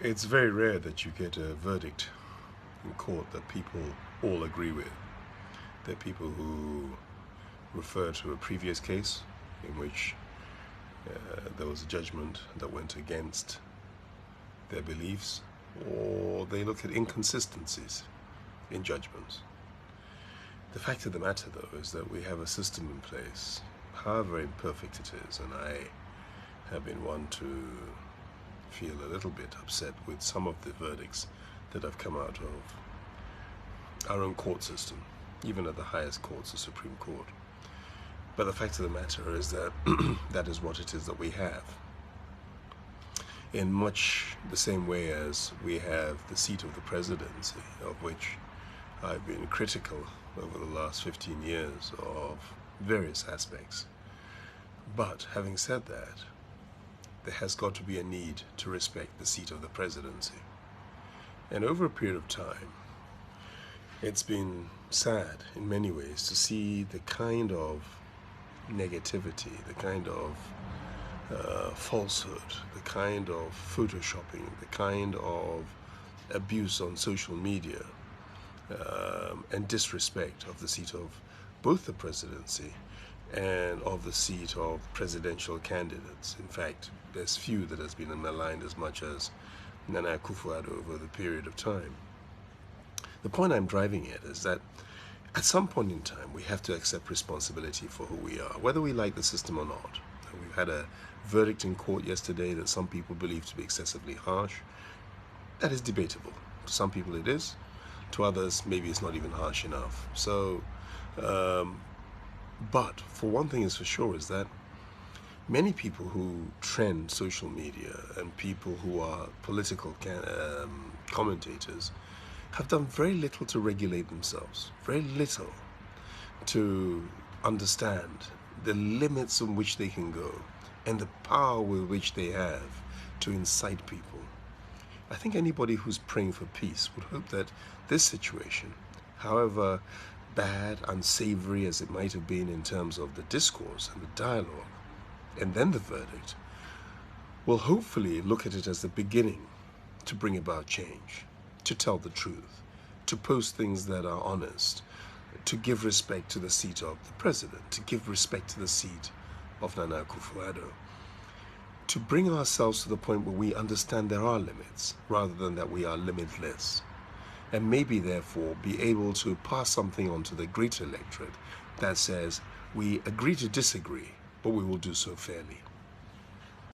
It's very rare that you get a verdict in court that people all agree with. There are people who refer to a previous case in which there was a judgment that went against their beliefs, or they look at inconsistencies in judgments. The fact of the matter, though, is that we have a system in place, however imperfect it is, and I have been one to feel a little bit upset with some of the verdicts that have come out of our own court system, even at the highest courts, the Supreme Court. But the fact of the matter is that that is what it is that we have. In much the same way as we have the seat of the presidency, of which I've been critical over the last 15 years of various aspects. But having said that, there has got to be a need to respect the seat of the presidency. And over a period of time, it's been sad in many ways to see the kind of negativity, the kind of falsehood, the kind of photoshopping, the kind of abuse on social media, and disrespect of the seat of both the presidency and of the seat of presidential candidates. In fact, there's few that has been maligned as much as Nana Akufo-Addo over the period of time. The point I'm driving at is that at some point in time, we have to accept responsibility for who we are, whether we like the system or not. We've had a verdict in court yesterday that some people believe to be excessively harsh. That is debatable. To some people it is. To others, maybe it's not even harsh enough. So, but for one thing is for sure is that many people who trend social media and people who are political commentators have done very little to regulate themselves, very little to understand the limits on which they can go and the power with which they have to incite people. I think anybody who's praying for peace would hope that this situation, however bad, unsavory as it might have been in terms of the discourse and the dialogue, and then the verdict, will hopefully look at it as the beginning to bring about change, to tell the truth, to post things that are honest, to give respect to the seat of the president, to give respect to the seat of Nana Akufo-Addo, to bring ourselves to the point where we understand there are limits rather than that we are limitless, and maybe therefore be able to pass something on to the greater electorate that says we agree to disagree, but we will do so fairly.